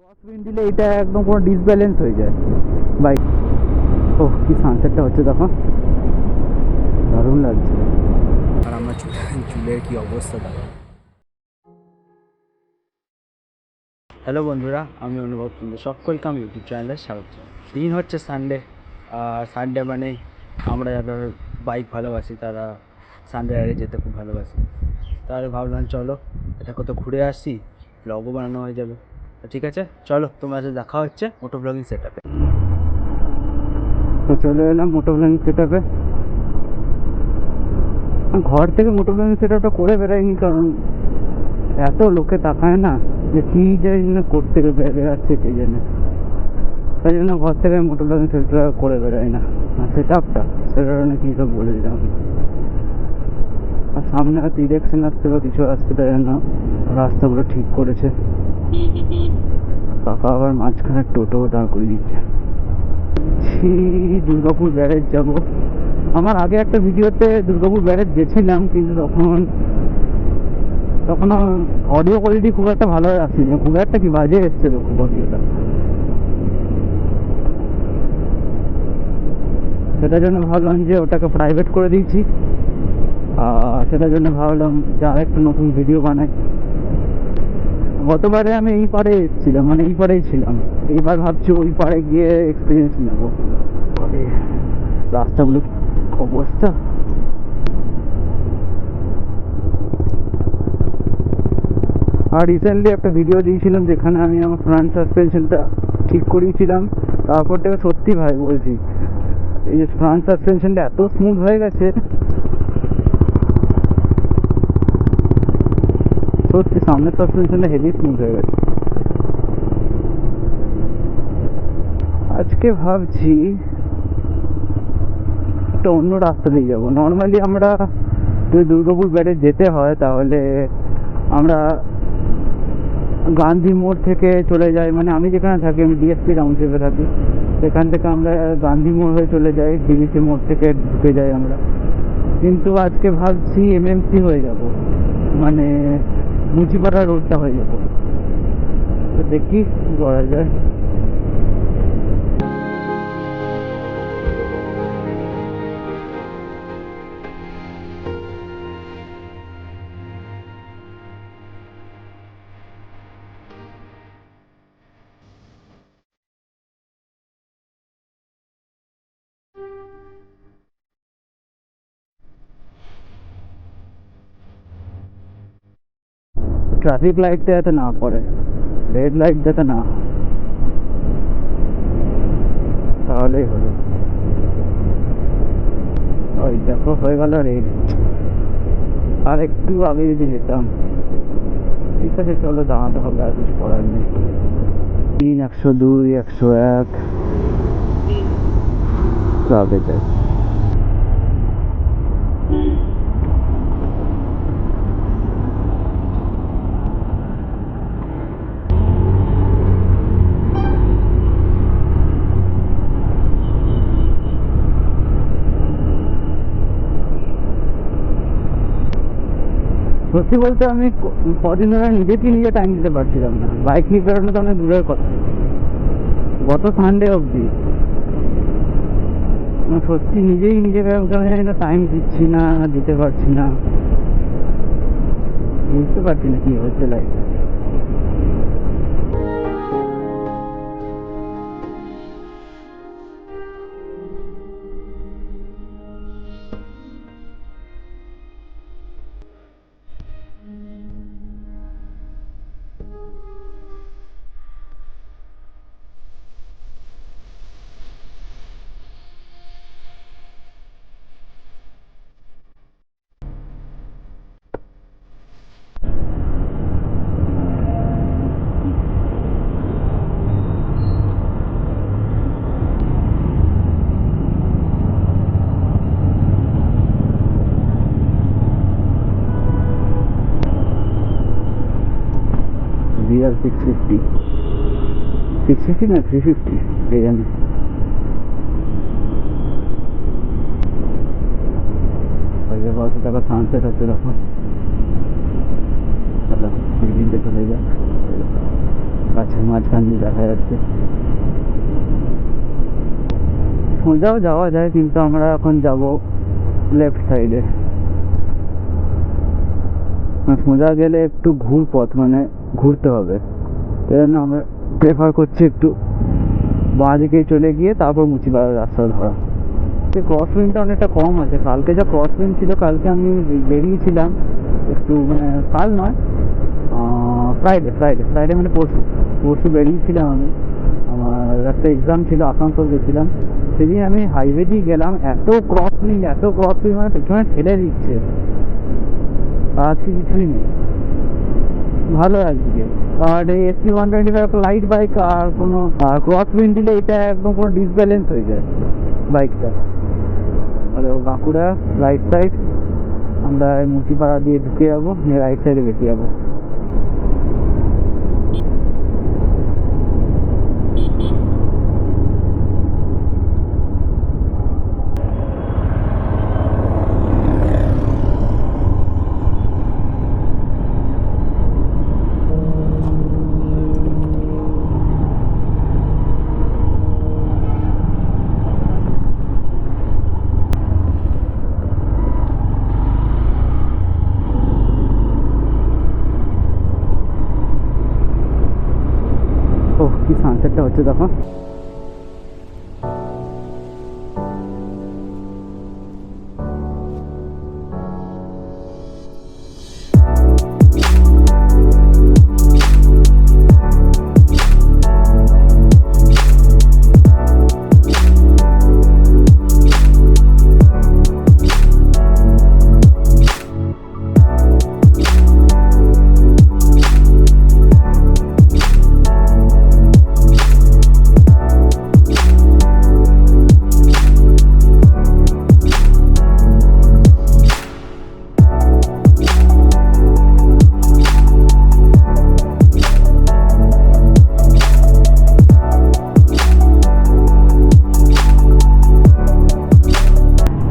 Cross wind দিলে এটা একদম পুরো ডিসব্যালেন্স হয়ে যায় বাইক। ও কি সানসেটটা হচ্ছে দেখো, দারুণ লাগছে। আর আমার চুলের কি অবস্থা দেখো। হ্যালো বন্ধুরা, আমি অনুভব সুন্দর, সকলকে আমি ইউটিউব চ্যানেলে স্বাগত। দিন হচ্ছে সানডে, আর সানডে মানে আমরা যারা বাইক ভালোবাসি তারা সানডে রাইডে যেতে খুব ভালোবাসি। তাহলে ভাবলাম চলো এটা কোথাও ঘুরে আসি, ব্লগও বানানো হয়ে যাবে। ঠিক আছে, চলো তোমার সাথে দেখা হচ্ছে মোটো ব্লগিং সেট আপে। তো চলে এলাম মোটো ব্লগিং সেট আপে। ঘর থেকে মোটো ব্লগিং সেট আপটা করে বেরোয়নি, কারণ এত লোকে তাকায় না যে কী যে করতে বেরোচ্ছে কে জানে। তাই জন্য ঘর থেকে মোটো ব্লগিং সেট করে বেরোয় না। আর সেট আপটা সেটার কী সব বলে দিলাম। আর সামনে হয়তো ইলেকশন আসছে বা কিছু আসছে, তাই জন্য রাস্তাগুলো ঠিক করেছে। কাকা আবার মাঝখানে টোটো দাঁড় করে দিচ্ছে। দুর্গাপুর ব্যারেজ যাব। আমার আগে একটা ভিডিওতে দুর্গাপুর ব্যারেজ গেছিলাম, কিন্তু তখন অডিও কোয়ালিটি খুব একটা ভালো আসেনি, খুব একটা কি বাজে এসেছিল খুব অডিওটা। সেটার জন্য ভাবলাম যে ওটাকে প্রাইভেট করে দিয়েছি। আর সেটার জন্য ভাবলাম যে আরেকটা নতুন ভিডিও বানাই। গতবারে আমি এই পারে এসেছিলাম, মানে এই পারেই ছিলাম। এইবার ভাবছি ওই পারে গিয়ে এক্সপিরিয়েন্স নেবো। রাস্তাগুলো অবস্থা। আর রিসেন্টলি একটা ভিডিও দিয়েছিলাম যেখানে আমি আমার ফ্রন্ট সাসপেনশনটা ঠিক করিয়েছিলাম। তারপর থেকে সত্যি ভাই বলছি, এই যে ফ্রন্ট সাসপেনশনটা এত স্মুথ হয়ে গেছে, সত্যি সামনের সাসপেনশনটা হেভি স্মুথ হয়ে গেছে। আজকে ভাবছি একটা অন্য রাস্তা দিয়ে যাবো। নর্মালি আমরা যদি দুর্গাপুর ব্যারেজ যেতে হয় তাহলে আমরা গান্ধী মোড় থেকে চলে যাই, মানে আমি যেখানে থাকি, আমি ডিএসপি টাউনশিপে থাকি, সেখান থেকে আমরা গান্ধী মোড় হয়ে চলে যাই, ডিবিসি মোড় থেকে ঢুকে যাই আমরা। কিন্তু আজকে ভাবছি এমএমসি হয়ে যাব, মানে মুচিপাড়া রোডটা হয়ে যাব। তো দেখি কী করা যায়। ট্রাফিক লাইটটা যাতে না পড়ে, রেড লাইট যাতে না, তাহলেই হলো। ওই দেখো হয়ে গেল রেড। আর একটু আগে যদি যেতাম। ঠিক আছে চলো, দাঁড়াতে হবে, আর কিছু করার নেই। 3, 102, 101 আগে যায়। সত্যি বলতে আমি কদিন ধরে নিজেকে নিজে টাইম দিতে পারছিলাম না। বাইক নিয়ে বেরোনো তো অনেক দূরের কথা, গত সানডে অবধি সত্যি নিজেই নিজেকে টাইম দিচ্ছি না, দিতে পারছি না, বুঝতে পারছি না কি হচ্ছে লাইফে। VR 650, 650 না 350 কে জানি। কত টাকা সানসেট হচ্ছে দেখো। দিনটা চলে যাক, আছে, মাঝখান দিয়ে দেখা যাচ্ছে। সোজাও যাওয়া যায়, কিন্তু আমরা এখন যাব লেফট সাইডে। সোজা গেলে একটু ঘুর পথ, মানে ঘুরতে হবে, এই জন্য আমরা প্রেফার করছি একটু বাঁ দিকে চলে গিয়ে তারপর মুচিপাড়ার রাস্তা ধরা। ক্রস উইন্ডটা অনেকটা কম আছে। কালকে যা ক্রস উইন্ড ছিল, কালকে আমি বেরিয়েছিলাম একটু, মানে কাল নয়, ফ্রাইডে মানে পরশু বেরিয়েছিলাম আমি। আমার একটা এক্সাম ছিল, আসানসোল গেছিলাম। সেদিন আমি হাইওয়ে দিয়ে গেলাম, এত ক্রস উইন্ড মানে পেছনে ঠেলে দিচ্ছে, আজকে কিছুই নেই, ভালো একদিকে। আর এই এসপি 125 একটা লাইট বাইক, আর কোনো ক্রস উইন্ড দিলে এটা একদম কোনো ডিসব্যালেন্স হয়ে যায় বাইকটা। আর বাঁকুড়া রাইট সাইড, আমরা মুচিপাড়া দিয়ে ঢুকে যাবো, রাইট সাইডে বেঁকে যাবো। ও কি সানসেটটা হচ্ছে দেখো।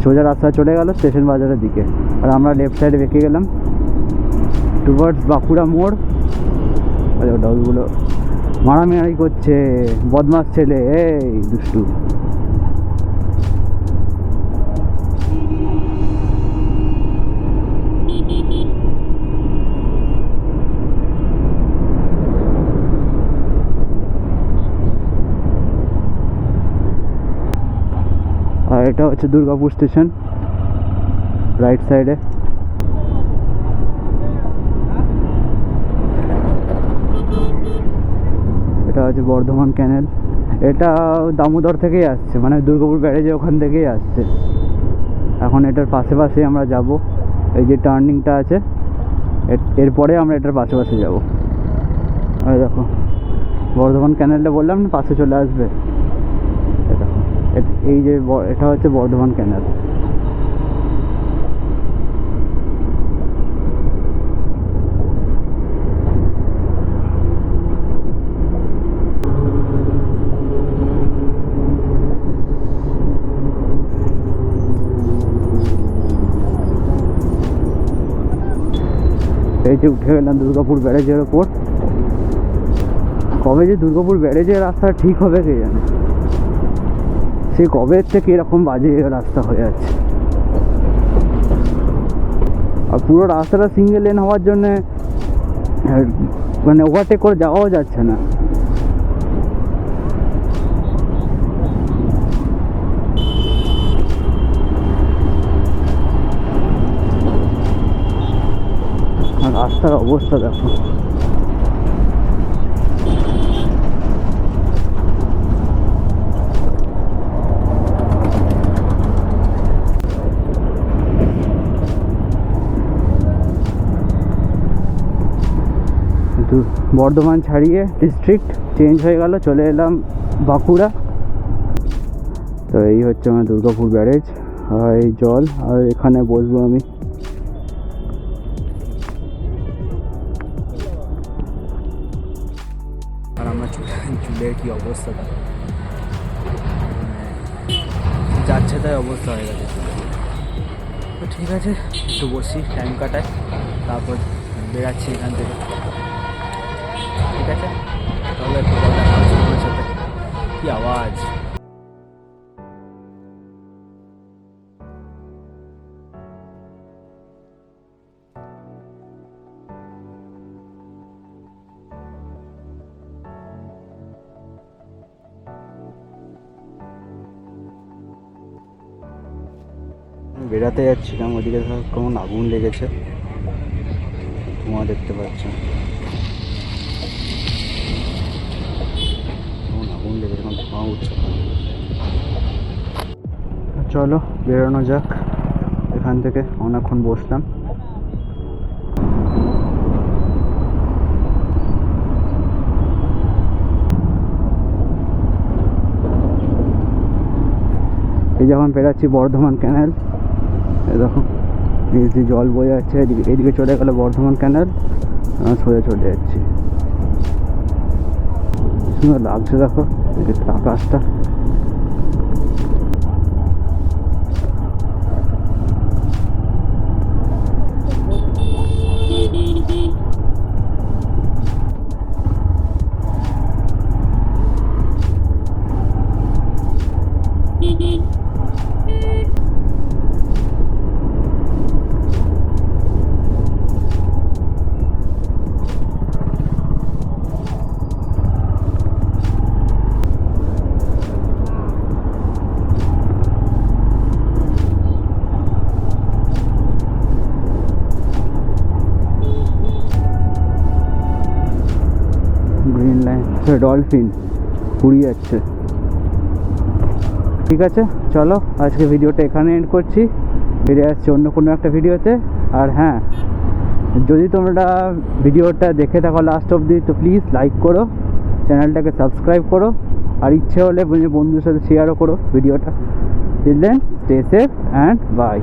সোজা রাস্তা চলে গেল স্টেশন বাজারের দিকে, আর আমরা লেফট সাইডে বেঁকে গেলাম টুয়ার্ডস বাঁকুড়া মোড়। আরে ডগগুলো মারামারি করছে, বদমাস ছেলে, এই দুষ্টু। আর এটা হচ্ছে দুর্গাপুর স্টেশন, রাইট সাইডে। এটা হচ্ছে বর্ধমান ক্যানেল, এটা দামোদর থেকেই আসছে, মানে দুর্গাপুর ব্যারেজে ওখান থেকেই আসছে। এখন এটার পাশে আমরা যাব, এই যে টার্নিংটা আছে এরপরে আমরা এটার পাশে যাব। আর দেখো বর্ধমান ক্যানেলটা বললাম না, পাশে চলে আসবে। দেখো এই যে এটা হচ্ছে বর্ধমান ক্যানেল। এই যে উঠে গেলাম দুর্গাপুর ব্যারেজের ওপর। কবে যে দুর্গাপুর ব্যারেজের রাস্তা ঠিক হবে কে জানে, সে কবে থেকে এরকম বাজে রাস্তা হয়ে যাচ্ছে। আর পুরো রাস্তাটা সিঙ্গেল লেন হওয়ার জন্যে মানে ওভারটেক করে যাওয়াও যাচ্ছে না। আর রাস্তার অবস্থা দেখো। বর্ধমান ছাড়িয়ে ডিস্ট্রিক্ট চেঞ্জ হয়ে গেল, চলে এলাম বাঁকুড়া। তো এই হচ্ছে আমার দুর্গাপুর ব্যারেজ, আর এই জল, আর এখানে বসবো আমি। আর আমার চুলের কি অবস্থা, যাচ্ছে তাই অবস্থা হয়ে গেছে। তো ঠিক আছে, একটু বসি, টাইম কাটাই, তারপর বেরাচ্ছি এখান থেকে। ঠিক আছে। চলো একটু কথা বলছি তোমার সাথে। কি আওয়াজ! বেড়াতে যাচ্ছিলাম, ওদিকে ধর কেমন আগুন লেগেছে, ধোঁয়া দেখতে পাচ্ছ, কেমন আগুন লেগেছে, কেমন ধোঁয়া উঠছে। চলো বেরোনো যাক এখান থেকে। অনেকক্ষণ বসলাম। এই যখন বেরাচ্ছি বর্ধমান ক্যানেল, দেখো এই যে জল বয়ে যাচ্ছে, এদিকে চলে গেল বর্ধমান ক্যানেল, সোজা চলে যাচ্ছি। সুন্দর লাগছে দেখো আকাশটা। গ্রিন লাইন, ডলফিন উড়িয়ে যাচ্ছে। ঠিক আছে চলো, আজকে ভিডিওটা এখানে এন্ড করছি। ফিরে আসছি অন্য কোনো একটা ভিডিওতে। আর হ্যাঁ, যদি তোমরা ভিডিওটা দেখে থাকো লাস্ট অবধি, তো প্লিজ লাইক করো, চ্যানেলটাকে সাবস্ক্রাইব করো, আর ইচ্ছে হলে বন্ধুদের সাথে শেয়ারও করো ভিডিওটা। Till then, stay safe and by.